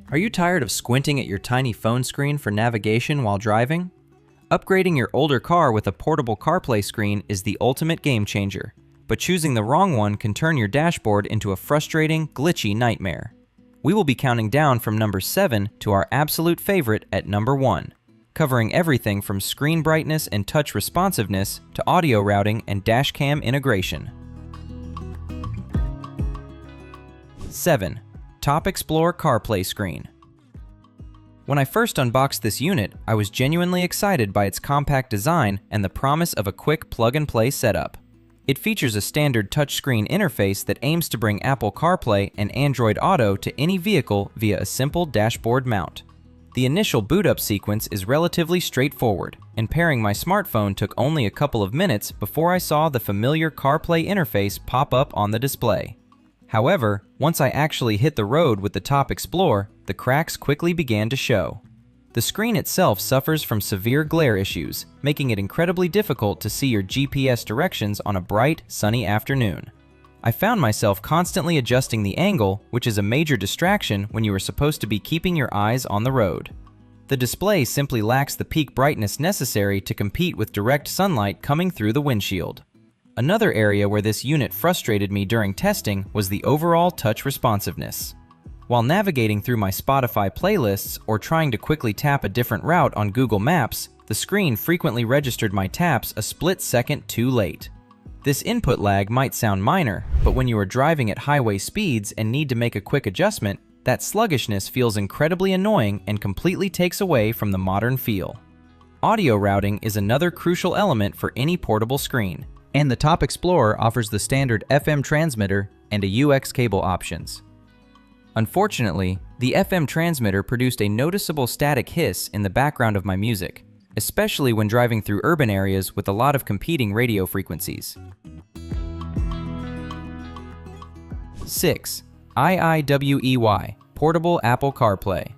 Are you tired of squinting at your tiny phone screen for navigation while driving? Upgrading your older car with a portable CarPlay screen is the ultimate game changer, but choosing the wrong one can turn your dashboard into a frustrating, glitchy nightmare. We will be counting down from number 7 to our absolute favorite at number 1, covering everything from screen brightness and touch responsiveness to audio routing and dashcam integration. 7. Topexplore CarPlay Screen. When I first unboxed this unit, I was genuinely excited by its compact design and the promise of a quick plug-and-play setup. It features a standard touchscreen interface that aims to bring Apple CarPlay and Android Auto to any vehicle via a simple dashboard mount. The initial boot-up sequence is relatively straightforward, and pairing my smartphone took only a couple of minutes before I saw the familiar CarPlay interface pop up on the display. However, once I actually hit the road with the Topexplore, the cracks quickly began to show. The screen itself suffers from severe glare issues, making it incredibly difficult to see your GPS directions on a bright, sunny afternoon. I found myself constantly adjusting the angle, which is a major distraction when you are supposed to be keeping your eyes on the road. The display simply lacks the peak brightness necessary to compete with direct sunlight coming through the windshield. Another area where this unit frustrated me during testing was the overall touch responsiveness. While navigating through my Spotify playlists or trying to quickly tap a different route on Google Maps, the screen frequently registered my taps a split second too late. This input lag might sound minor, but when you are driving at highway speeds and need to make a quick adjustment, that sluggishness feels incredibly annoying and completely takes away from the modern feel. Audio routing is another crucial element for any portable screen, and the Topexplore offers the standard FM transmitter and a UX cable options. Unfortunately, the FM transmitter produced a noticeable static hiss in the background of my music, especially when driving through urban areas with a lot of competing radio frequencies. 6. IIwey Portable Apple CarPlay.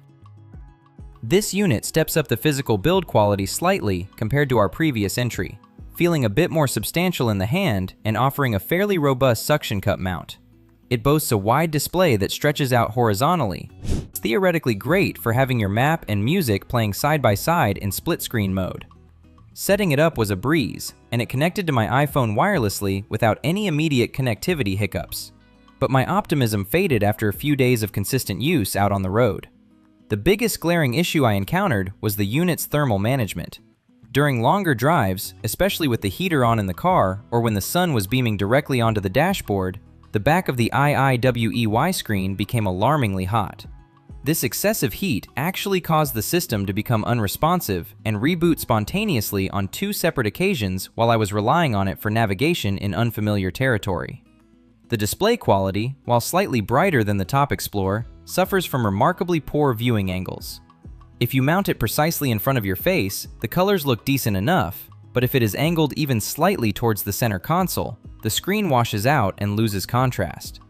This unit steps up the physical build quality slightly compared to our previous entry, feeling a bit more substantial in the hand and offering a fairly robust suction cup mount. It boasts a wide display that stretches out horizontally. It's theoretically great for having your map and music playing side by side in split screen mode. Setting it up was a breeze, and it connected to my iPhone wirelessly without any immediate connectivity hiccups. But my optimism faded after a few days of consistent use out on the road. The biggest glaring issue I encountered was the unit's thermal management. During longer drives, especially with the heater on in the car or when the sun was beaming directly onto the dashboard, the back of the IIwey screen became alarmingly hot. This excessive heat actually caused the system to become unresponsive and reboot spontaneously on 2 separate occasions while I was relying on it for navigation in unfamiliar territory. The display quality, while slightly brighter than the Topexplore, suffers from remarkably poor viewing angles. If you mount it precisely in front of your face, the colors look decent enough, but if it is angled even slightly towards the center console, the screen washes out and loses contrast.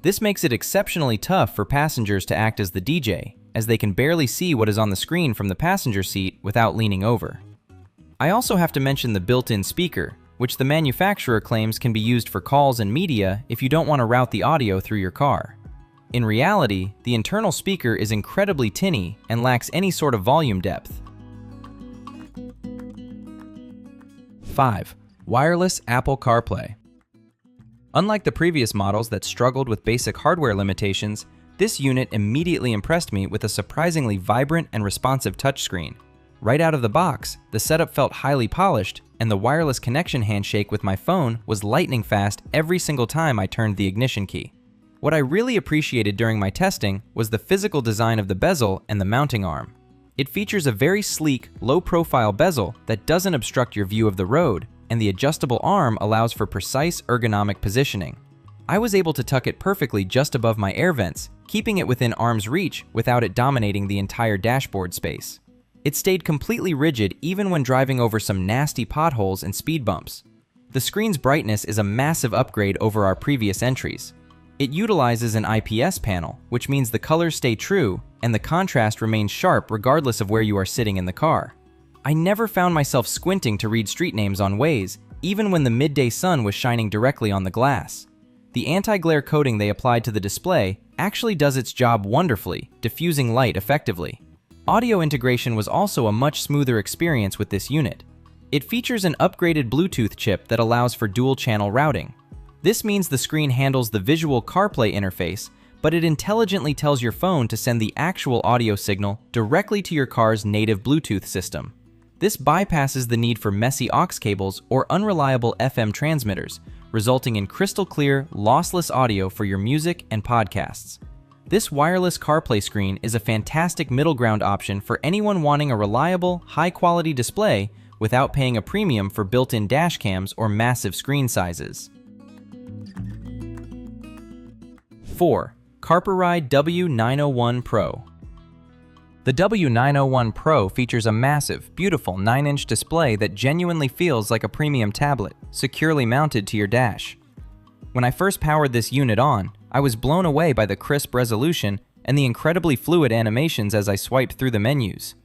This makes it exceptionally tough for passengers to act as the DJ, as they can barely see what is on the screen from the passenger seat without leaning over. I also have to mention the built-in speaker, which the manufacturer claims can be used for calls and media if you don't want to route the audio through your car. In reality, the internal speaker is incredibly tinny and lacks any sort of volume depth. 5. Wireless Apple CarPlay. Unlike the previous models that struggled with basic hardware limitations, this unit immediately impressed me with a surprisingly vibrant and responsive touchscreen. Right out of the box, the setup felt highly polished, and the wireless connection handshake with my phone was lightning fast every single time I turned the ignition key. What I really appreciated during my testing was the physical design of the bezel and the mounting arm. It features a very sleek, low-profile bezel that doesn't obstruct your view of the road, and the adjustable arm allows for precise ergonomic positioning. I was able to tuck it perfectly just above my air vents, keeping it within arm's reach without it dominating the entire dashboard space. It stayed completely rigid even when driving over some nasty potholes and speed bumps. The screen's brightness is a massive upgrade over our previous entries. It utilizes an IPS panel, which means the colors stay true and the contrast remains sharp regardless of where you are sitting in the car. I never found myself squinting to read street names on Waze, even when the midday sun was shining directly on the glass. The anti-glare coating they applied to the display actually does its job wonderfully, diffusing light effectively. Audio integration was also a much smoother experience with this unit. It features an upgraded Bluetooth chip that allows for dual-channel routing. This means the screen handles the visual CarPlay interface, but it intelligently tells your phone to send the actual audio signal directly to your car's native Bluetooth system. This bypasses the need for messy aux cables or unreliable FM transmitters, resulting in crystal clear, lossless audio for your music and podcasts. This wireless CarPlay screen is a fantastic middle ground option for anyone wanting a reliable, high-quality display without paying a premium for built-in dash cams or massive screen sizes. 4. Carpuride W901 Pro. The W901 Pro features a massive, beautiful 9-inch display that genuinely feels like a premium tablet, securely mounted to your dash. When I first powered this unit on, I was blown away by the crisp resolution and the incredibly fluid animations as I swiped through the menus.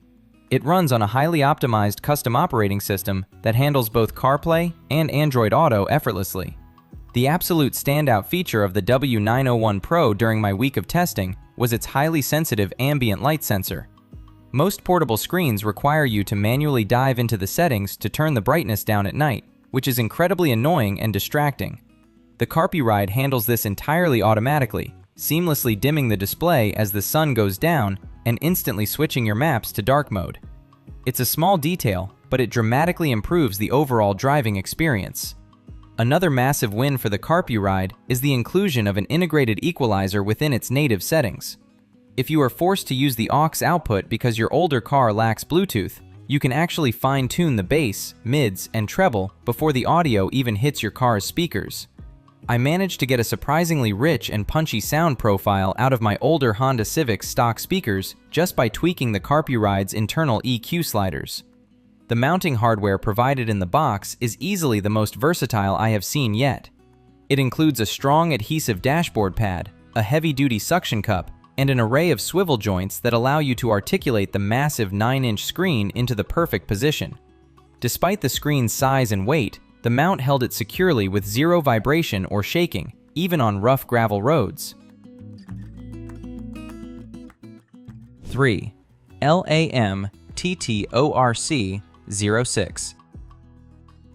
It runs on a highly optimized custom operating system that handles both CarPlay and Android Auto effortlessly. The absolute standout feature of the W901 Pro during my week of testing was its highly sensitive ambient light sensor. Most portable screens require you to manually dive into the settings to turn the brightness down at night, which is incredibly annoying and distracting. The Carpuride handles this entirely automatically, seamlessly dimming the display as the sun goes down and instantly switching your maps to dark mode. It's a small detail, but it dramatically improves the overall driving experience. Another massive win for the Carpuride is the inclusion of an integrated equalizer within its native settings. If you are forced to use the aux output because your older car lacks Bluetooth, you can actually fine-tune the bass, mids, and treble before the audio even hits your car's speakers. I managed to get a surprisingly rich and punchy sound profile out of my older Honda Civic stock speakers just by tweaking the Carpuride's internal EQ sliders. The mounting hardware provided in the box is easily the most versatile I have seen yet. It includes a strong adhesive dashboard pad, a heavy-duty suction cup, and an array of swivel joints that allow you to articulate the massive 9-inch screen into the perfect position. Despite the screen's size and weight, the mount held it securely with zero vibration or shaking, even on rough gravel roads. 3. LAMTTO 06.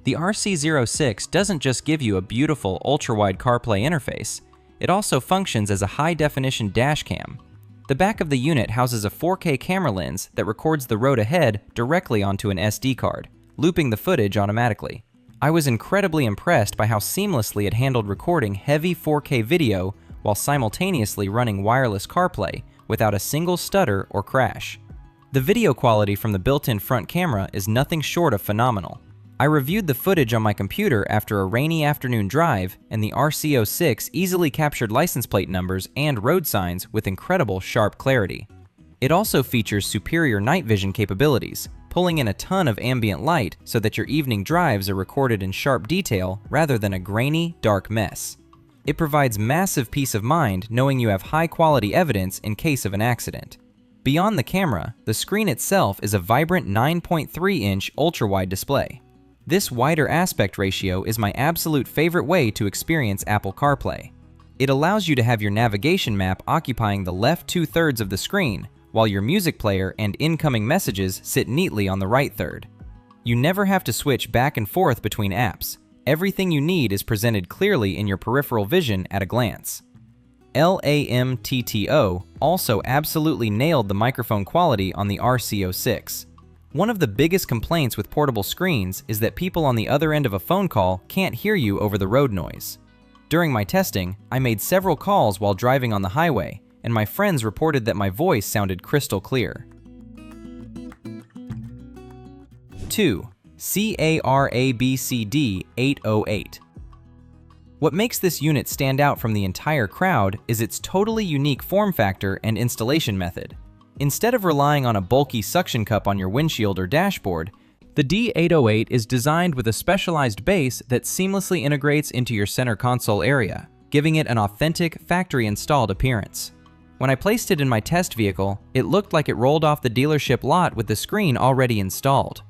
The RC06 doesn't just give you a beautiful ultra-wide CarPlay interface, it also functions as a high-definition dash cam. The back of the unit houses a 4K camera lens that records the road ahead directly onto an SD card, looping the footage automatically. I was incredibly impressed by how seamlessly it handled recording heavy 4K video while simultaneously running wireless CarPlay without a single stutter or crash. The video quality from the built-in front camera is nothing short of phenomenal. I reviewed the footage on my computer after a rainy afternoon drive, and the RC06 easily captured license plate numbers and road signs with incredible sharp clarity. It also features superior night vision capabilities, pulling in a ton of ambient light so that your evening drives are recorded in sharp detail rather than a grainy, dark mess. It provides massive peace of mind knowing you have high-quality evidence in case of an accident. Beyond the camera, the screen itself is a vibrant 9.3-inch ultra-wide display. This wider aspect ratio is my absolute favorite way to experience Apple CarPlay. It allows you to have your navigation map occupying the left 2/3 of the screen, while your music player and incoming messages sit neatly on the right third. You never have to switch back and forth between apps. Everything you need is presented clearly in your peripheral vision at a glance. LAMTTO also absolutely nailed the microphone quality on the RC06. One of the biggest complaints with portable screens is that people on the other end of a phone call can't hear you over the road noise. During my testing, I made several calls while driving on the highway, and my friends reported that my voice sounded crystal clear. 2. CARabc D808. What makes this unit stand out from the entire crowd is its totally unique form factor and installation method. Instead of relying on a bulky suction cup on your windshield or dashboard, the D808 is designed with a specialized base that seamlessly integrates into your center console area, giving it an authentic, factory-installed appearance. When I placed it in my test vehicle, it looked like it rolled off the dealership lot with the screen already installed.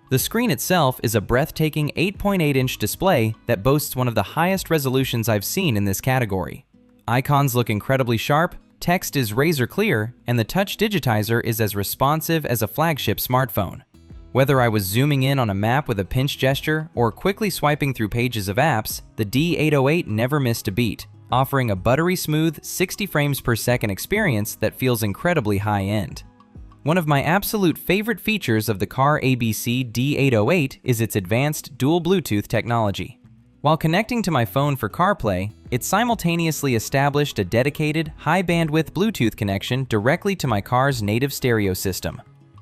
The screen itself is a breathtaking 8.8-inch display that boasts one of the highest resolutions I've seen in this category. Icons look incredibly sharp, text is razor clear, and the touch digitizer is as responsive as a flagship smartphone. Whether I was zooming in on a map with a pinch gesture or quickly swiping through pages of apps, the D808 never missed a beat, offering a buttery smooth 60 frames per second experience that feels incredibly high-end. One of my absolute favorite features of the CARabc D808 is its advanced dual Bluetooth technology. While connecting to my phone for CarPlay, it simultaneously established a dedicated, high-bandwidth Bluetooth connection directly to my car's native stereo system.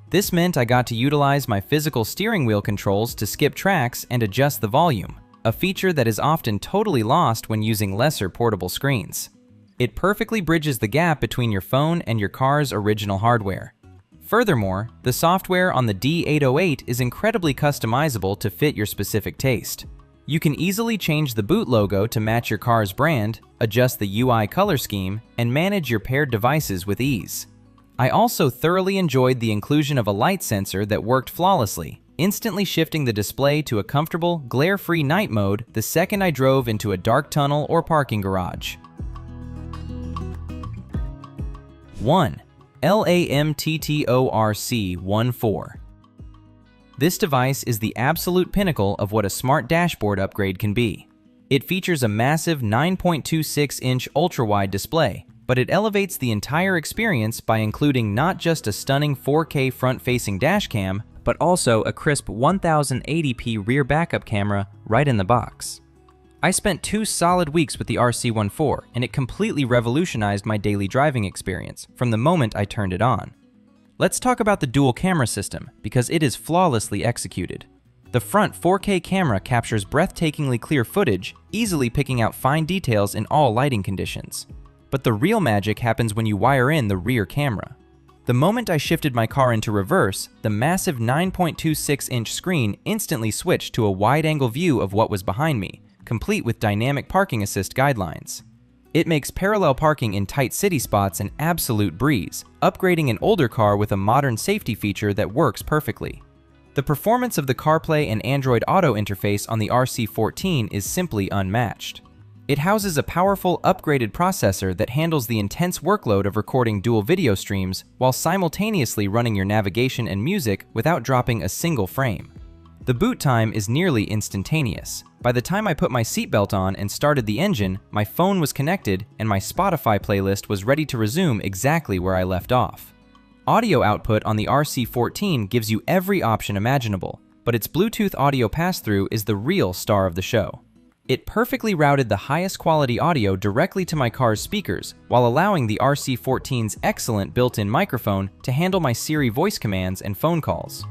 This meant I got to utilize my physical steering wheel controls to skip tracks and adjust the volume, a feature that is often totally lost when using lesser portable screens. It perfectly bridges the gap between your phone and your car's original hardware. Furthermore, the software on the D808 is incredibly customizable to fit your specific taste. You can easily change the boot logo to match your car's brand, adjust the UI color scheme, and manage your paired devices with ease. I also thoroughly enjoyed the inclusion of a light sensor that worked flawlessly, instantly shifting the display to a comfortable, glare-free night mode the second I drove into a dark tunnel or parking garage. 1. LAMTTO RC14. This device is the absolute pinnacle of what a smart dashboard upgrade can be. It features a massive 9.26-inch ultra-wide display, but it elevates the entire experience by including not just a stunning 4K front-facing dashcam, but also a crisp 1080p rear backup camera right in the box. I spent 2 solid weeks with the RC14, and it completely revolutionized my daily driving experience from the moment I turned it on. Let's talk about the dual camera system, because it is flawlessly executed. The front 4K camera captures breathtakingly clear footage, easily picking out fine details in all lighting conditions. But the real magic happens when you wire in the rear camera. The moment I shifted my car into reverse, the massive 9.26-inch screen instantly switched to a wide-angle view of what was behind me, complete with dynamic parking assist guidelines. It makes parallel parking in tight city spots an absolute breeze, upgrading an older car with a modern safety feature that works perfectly. The performance of the CarPlay and Android Auto interface on the RC14 is simply unmatched. It houses a powerful, upgraded processor that handles the intense workload of recording dual video streams while simultaneously running your navigation and music without dropping a single frame. The boot time is nearly instantaneous. By the time I put my seatbelt on and started the engine, my phone was connected and my Spotify playlist was ready to resume exactly where I left off. Audio output on the RC14 gives you every option imaginable, but its Bluetooth audio pass-through is the real star of the show. It perfectly routed the highest quality audio directly to my car's speakers, while allowing the RC14's excellent built-in microphone to handle my Siri voice commands and phone calls.